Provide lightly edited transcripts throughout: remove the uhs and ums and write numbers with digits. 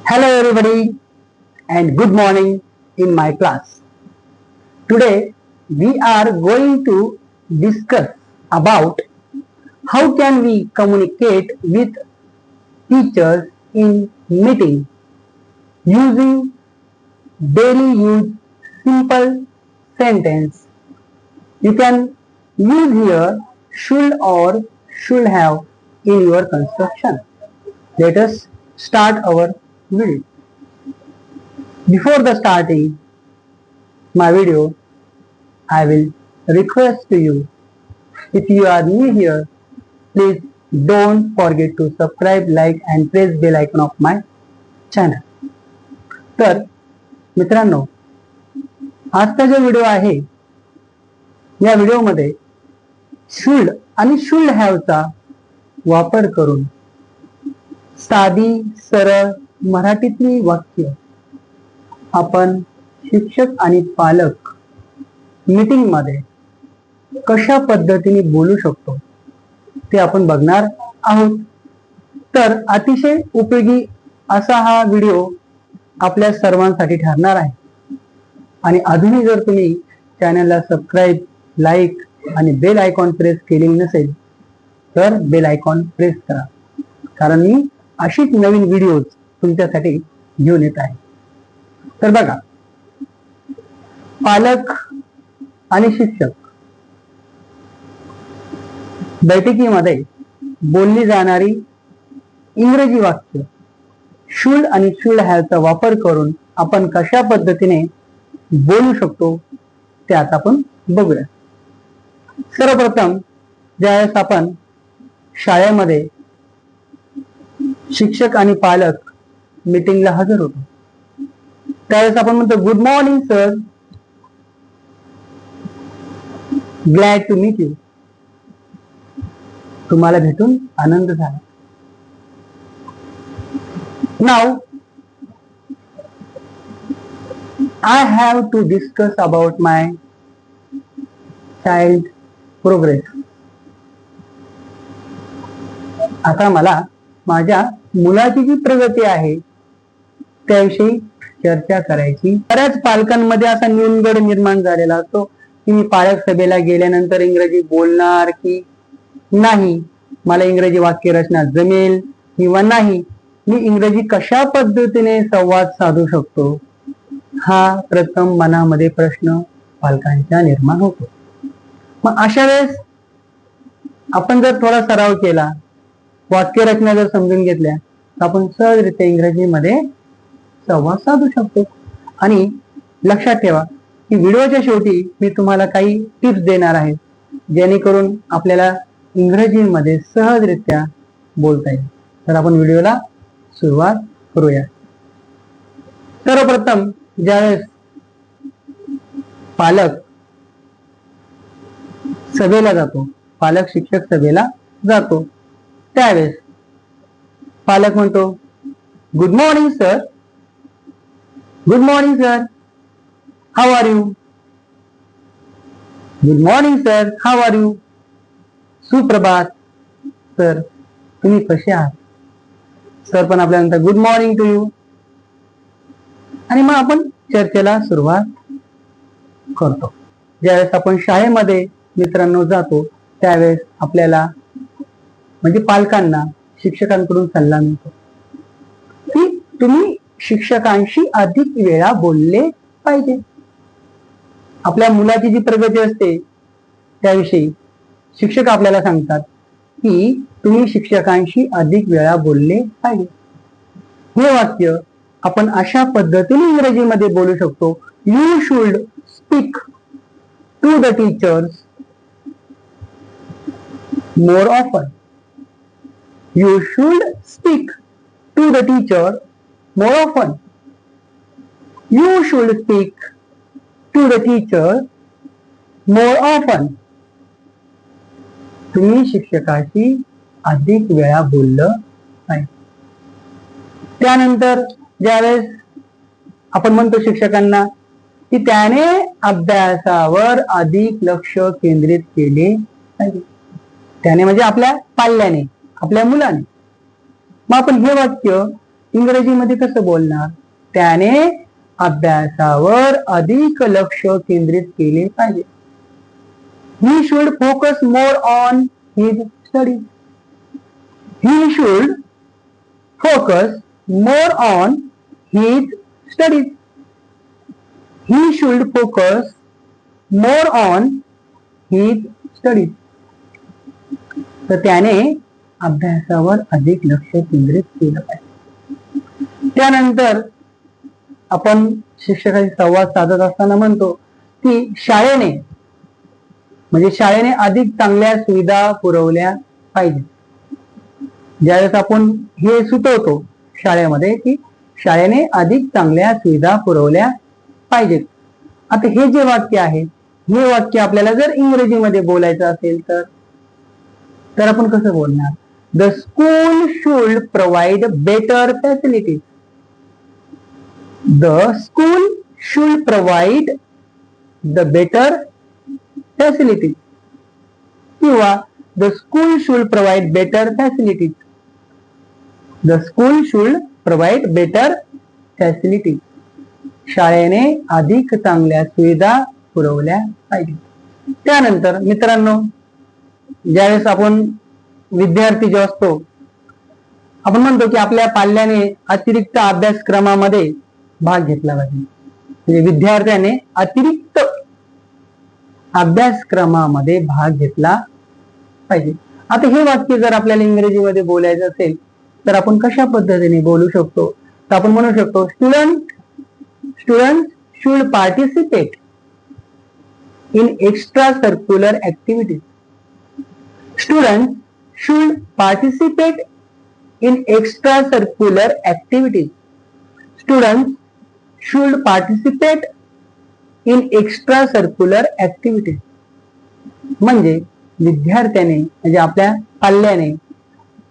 Hello everybody and good morning in my class. Today we are going to discuss about how can we communicate with teachers in meeting using daily use simple sentence. You can use here should or should have in your construction. Let us start our video. Before the starting my video, I will request to you, if you are new here, please don't forget to subscribe, like and press bell icon of my channel. तर मित्रांनो, आजचा जो video आहे या व्हिडिओमध्ये should आणि should have चा वापर करून साधी सरळ मराठीतली वाक्य आपण शिक्षक आणि पालक मीटिंग मध्ये कशा पद्धतीने बोलू शकतो ते आपण बघणार आहोत. तर अतिशय उपयोगी असा हा व्हिडिओ आपल्या सर्वांसाठी ठरणार आहे. आणि अजूनही जर तुम्ही चॅनलला सबस्क्राईब, लाईक आणि बेल आयकॉन प्रेस केलेली नसेल तर बेल आयकॉन प्रेस करा, कारण मी अशीच नवीन व्हिडिओज तुमच्यासाठी घेऊन येत आहे. तर बघा, पालक आणि शिक्षक बैठकीमध्ये बोलली जाणारी इंग्रजी वाक्य शुड आणि शुड हॅव चा वापर करून आपण कशा पद्धतीने बोलू शकतो ते आता आपण बघूया. सर्वप्रथम ज्यावेळेस आपण शाळेमध्ये शिक्षक आणि पालक मीटिंगला हजर होतो त्यावेळेस आपण म्हणतो good morning sir, glad to meet you. तुम्हाला भेटून आनंद झाला. Now I have to discuss about my child progress. आता मला माझ्या मुलाची जी प्रगती आहे त्याविषयी चर्चा करायची. बऱ्याच पालकांमध्ये असा न्यूनगड निर्माण झालेला असतो की मी पालक सभेला गेल्यानंतर इंग्रजी बोलणार की नाही, मला इंग्रजी वाक्य रचना जमेल किंवा नाही, मी इंग्रजी कशा पद्धतीने संवाद साधू शकतो, हा प्रथम मनामध्ये प्रश्न पालकांच्या निर्माण होतो. मग अशा वेळेस आपण जर थोडा सराव केला, वाक्य रचना जर समजून घेतल्या तर आपण सहजरित्या इंग्रजीमध्ये संवाद साधू शकतो. आणि लक्षात ठेवा की व्हिडिओच्या शेवटी मी तुम्हाला काही टिप्स देणार आहे जेणेकरून आपल्याला इंग्रजीमध्ये सहजरित्या बोलता येईल. तर आपण व्हिडिओला सुरुवात करूया. सर्वप्रथम ज्यावेळेस पालक सभेला जातो, पालक शिक्षक सभेला जातो त्यावेळेस पालक म्हणतो good morning sir, good morning sir, how are you, good morning sir, how are you, सुप्रभात सर, तुम्ही कसे आहात. सर पण आपल्यानंतर गुड मॉर्निंग टू यू. आणि मग आपण चर्चेला सुरुवात करतो. ज्यावेळेस आपण शाळेमध्ये मित्रांनो जातो त्यावेळेस आपल्याला म्हणजे पालकांना शिक्षकांकडून सल्ला मिळतो की तुम्ही शिक्षकांशी अधिक वेळा बोलले पाहिजे. आपल्या मुलाची जी प्रगती असते त्याविषयी शिक्षक आपल्याला सांगतात की तुम्ही शिक्षकांशी अधिक वेळा बोलले पाहिजे. हे वाक्य आपण अशा पद्धतीने इंग्रजीमध्ये बोलू शकतो. You should speak to the teachers more often. You should speak to the teacher more often. You should speak to the teacher more often. तुम्ही शिक्षकाशी अधिक वेळा बोललं पाहिजे. त्यानंतर ज्यावेळेस आपण म्हणतो शिक्षकांना की त्याने अभ्यासावर अधिक लक्ष केंद्रित केले पाहिजे. त्याने म्हणजे आपल्या पाल्याने, आपल्या मुलाने. मग आपण हे वाक्य इंग्रजीमध्ये कसं बोलणार? त्याने अभ्यासावर अधिक लक्ष केंद्रित केले पाहिजे. He should focus more on his studies. He should focus more on his studies. He should focus more on his studies. तर त्याने अभ्यासावर अधिक लक्ष केंद्रित केलं पाहिजे. त्यानंतर आपण शिक्षकाशी संवाद साधत असताना म्हणतो की शाळेने अधिक चांगल्या सुविधा पुरवल्या पाहिजे. ज्यावेळेस आपण हे सुचवतो शाळेमध्ये की शाळेने अधिक चांगल्या सुविधा पुरवल्या पाहिजेत. आता हे जे वाक्य आहे, हे वाक्य आपल्याला जर इंग्रजीमध्ये बोलायचं असेल तर आपण कसं बोलणार? The school should provide better facilities. The school should provide the better facilities किंवा the school should provide better facilities. The school should provide better facilities. शाळेने अधिक चांगल्या सुविधा पुरवल्या पाहिजे. त्यानंतर मित्रांनो, ज्यावेळेस आपण विद्यार्थी जो असतो, आपण म्हणतो की आपल्या पाल्याने अतिरिक्त अभ्यासक्रमामध्ये भाग घेतला पाहिजे. म्हणजे विद्यार्थ्याने अतिरिक्त अभ्यासक्रमामध्ये भाग घेतला पाहिजे. आता हे वाक्य जर आपल्याला इंग्रजीमध्ये बोलायचं असेल तर आपण कशा पद्धतीने बोलू शकतो? तर आपण म्हणू शकतो student should participate in extra circular activities. Students should participate in extracurricular activities. Students should participate in extracurricular activities. म्हणजे विद्यार्थ्याने म्हणजे आपल्या पाल्याने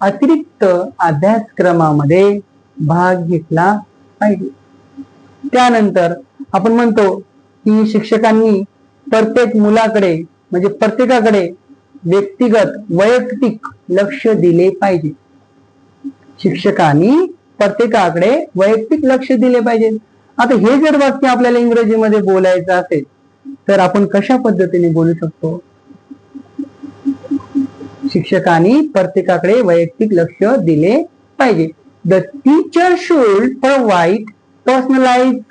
अतिरिक्त अभ्यासक्रमामध्ये भाग घेतला पाहिजे. त्यानंतर आपण म्हणतो की शिक्षकांनी प्रत्येक मुलाकडे म्हणजे प्रत्येकाकडे वैयक्तिक लक्ष दिले पाहिजे. शिक्षकांनी प्रत्येकाकडे वैयक्तिक लक्ष दिले पाहिजे. आता हे जर वाक्य आपल्याला इंग्रजीमध्ये बोलायचं असेल तर आपण कशा पद्धतीने बोलू शकतो? शिक्षकांनी प्रत्येकाकडे वैयक्तिक लक्ष दिले पाहिजे. The teacher should provide personalised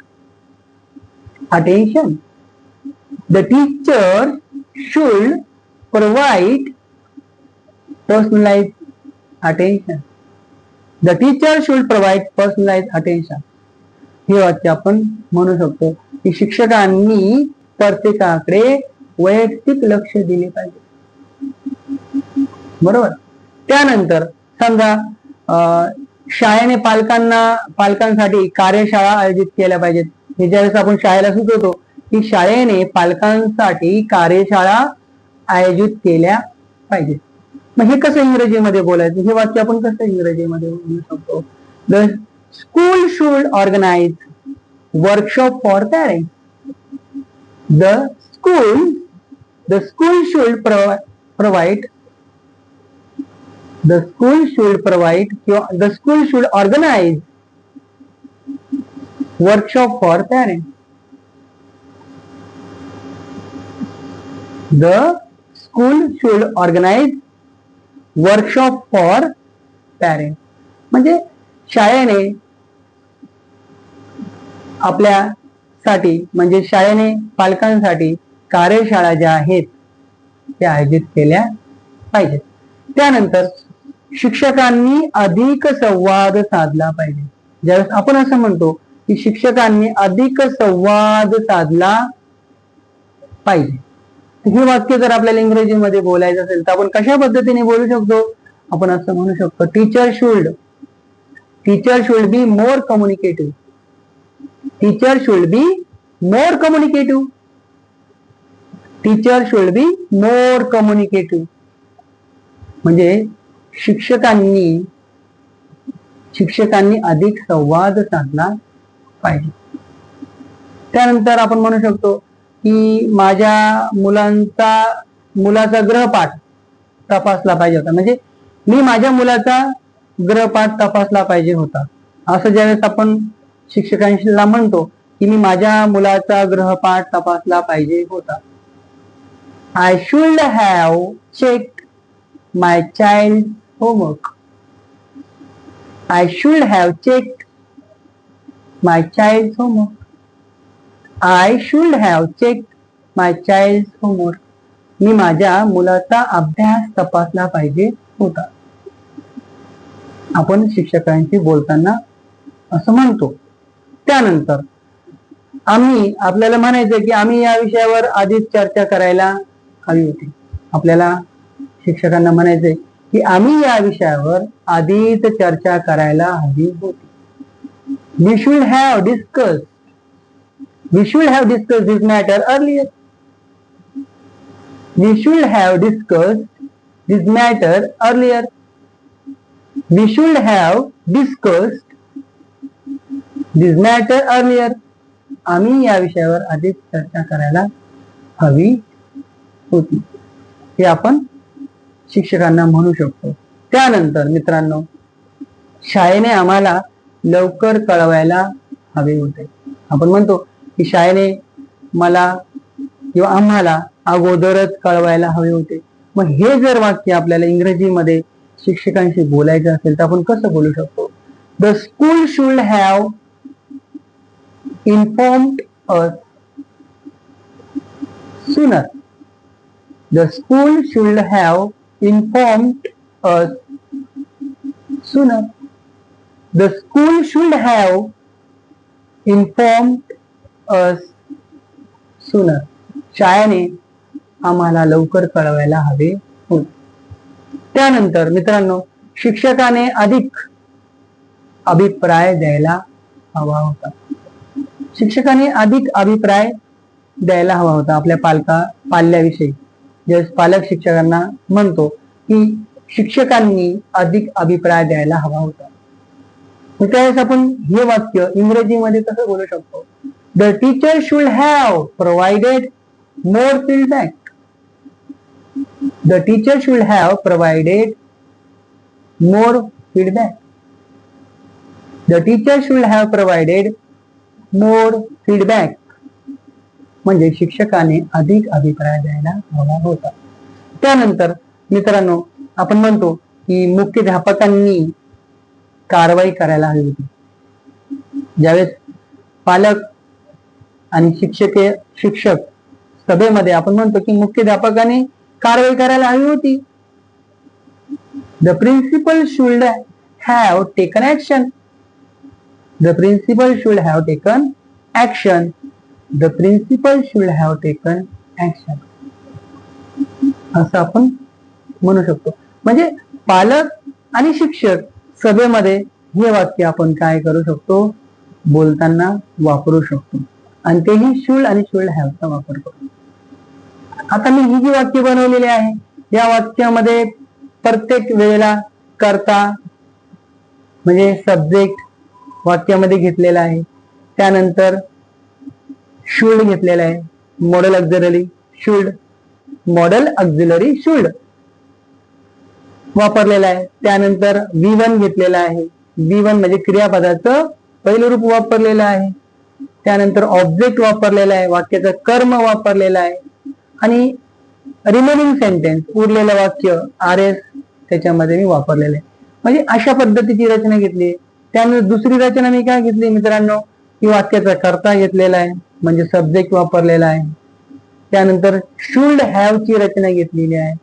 attention. The teacher should provide personalized attention. The teacher should provide personalized attention. हे वाक्य आपण म्हणू शकतो की शिक्षकांनी प्रत्येकाकडे वैयक्तिक लक्ष दिले पाहिजे. बरोबर. त्यानंतर समजा शाळेने पालकांसाठी कार्यशाळा आयोजित केल्या पाहिजेत. हे ज्यावेळेस आपण शाळेला सुचवतो की शाळेने पालकांसाठी कार्यशाळा आयोजित केल्या पाहिजेत. मग हे कसं इंग्रजीमध्ये बोलायचं? हे वाक्य आपण कसं इंग्रजीमध्ये बोलू शकतो? The school should organise workshop for parents. The school should provide किंवा the school should organise workshop for parents. The school should organise workshop for parents. म्हणजे शाळेने आपल्यासाठी म्हणजे शाळेने पालकांसाठी कार्यशाळा ज्या आहेत त्या आयोजित केल्या पाहिजेत. त्यानंतर शिक्षकांनी अधिक संवाद साधला पाहिजे. ज्यावेळेस आपण असं म्हणतो की शिक्षकांनी अधिक संवाद साधला पाहिजे, हे वाक्य जर आपल्याला इंग्रजीमध्ये बोलायचं असेल तर आपण कशा पद्धतीने बोलू शकतो? आपण असं म्हणू शकतो teacher should be more communicative. Teacher should be more communicative. Teacher should be more communicative. म्हणजे शिक्षकांनी अधिक संवाद साधला पाहिजे. त्यानंतर आपण म्हणू शकतो की माझ्या मुलाचा गृहपाठ तपासला पाहिजे होता. म्हणजे मी माझ्या मुलाचा गृहपाठ तपासला पाहिजे होता. असं ज्यावेळेस आपण शिक्षकांना म्हणतो की मी माझ्या मुलाचा गृहपाठ तपासला पाहिजे होता. I should have check my child homework. I should have check my child homework. I should have check my child homework. मी माझ्या मुलाचा अभ्यास तपासला पाहिजे होता. आपण शिक्षकांशी बोलताना असं म्हणतो. त्यानंतर आपल्याला म्हणायचं की आम्ही या विषयावर आधीच चर्चा करायला हवी होती. आपल्याला शिक्षकांना म्हणायचंय की आम्ही या विषयावर आधीच चर्चा करायला हवी होती. We should have discussed this matter earlier. We should have discussed this matter earlier. We should have discussed this matter earlier. आम्ही या विषयावर आधीच चर्चा करायला हवी होती. हे आपण शिक्षकांना म्हणू शकतो. त्यानंतर मित्रांनो, शाळेने आम्हाला लवकर कळवायला हवे होते. आपण म्हणतो की शाळेने मला किंवा आम्हाला अगोदरच कळवायला हवे होते. मग हे जर वाक्य आपल्याला इंग्रजीमध्ये शिक्षकांशी बोलायचं असेल तर आपण कसं बोलू शकतो? The school should have informed us sooner. The school should have informed us sooner. The school should have informed us sooner. शाळेने आम्हाला लवकर कळवायला हवे होते. त्यानंतर मित्रांनो, शिक्षकाने अधिक अभिप्राय द्यायला हवा होता. शिक्षकाने अधिक अभिप्राय द्यायला हवा होता आपल्या पाल्याविषयी. ज्यावेळेस पालक शिक्षकांना म्हणतो की शिक्षकांनी अधिक अभिप्राय द्यायला हवा होता. त्यावेळेस आपण हे वाक्य इंग्रजीमध्ये कसं बोलू शकतो? The teacher should have provided more feedback. The teacher should have provided more feedback. The teacher should have provided more feedback. म्हणजे शिक्षकाने अधिक अभिप्राय द्यायला हवा होता. त्यानंतर मित्रांनो, आपण म्हणतो की मुख्याध्यापकांनी कारवाई करायला हवी होती. ज्यावेळेस पालक आणि शिक्षक सभेमध्ये आपण म्हणतो की मुख्याध्यापकाने कारवाई करायला हवी होती. The principal should have taken action. The principal should have taken action. The principal should have taken action. असं आपण म्हणू शकतो. म्हणजे पालक आणि शिक्षक सभेमध्ये हे वाक्य आपण काय करू शकतो? बोलताना वापरू शकतो. आणि तेही शुड आणि शुड हॅवचा वापर करू. आता मी ही जी वाक्य बनवलेली आहे या वाक्यामध्ये प्रत्येक वेळेला कर्ता म्हणजे सब्जेक्ट वाक्यामध्ये घेतलेला आहे. त्यानंतर शुड घेतलेला आहे. मॉडेल ऑक्झिलरी शुड वापरलेला आहे. त्यानंतर V1 घेतलेला आहे. V1 म्हणजे क्रियापदाचं पहिलं रूप वापरलेलं आहे. त्यानंतर ऑब्जेक्ट वापरलेला आहे. वाक्याचं कर्म वापरलेलं आहे. आणि रिमेनिंग सेंटेन्स उरलेलं वाक्य RS त्याच्यामध्ये मी वापरलेलं आहे. म्हणजे अशा पद्धतीची रचना घेतली. त्यानंतर दुसरी रचना मी काय घेतली मित्रांनो, की वाक्याचा कर्ता घेतलेला आहे म्हणजे सब्जेक्ट वापरलेला आहे. त्यानंतर शुड हॅव ची रचना घेतलेली आहे.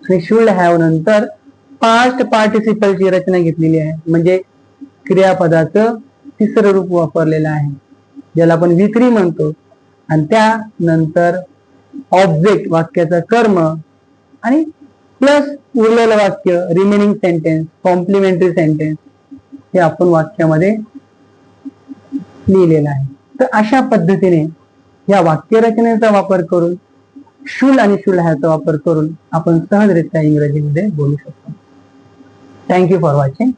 आणि शुड हॅव नंतर पास्ट पार्टिसिपलची रचना घेतलेली आहे म्हणजे क्रियापदाचं तिसरं रूप वापरलेलं आहे ज्याला आपण V3 म्हणतो. आणि त्यानंतर ऑब्जेक्ट वाक्याचा कर्म आणि प्लस उरलेलं वाक्य रिमेनिंग सेंटेन्स कॉम्प्लिमेंटरी सेंटेन्स हे आपण वाक्यामध्ये लिहिलेलं आहे. तर अशा पद्धतीने या वाक्यरचनेचा वापर करून शुड आणि शुड हॅवचा वापर करून आपण सहजरित्या इंग्रजीमध्ये बोलू शकतो. Thank you for watching.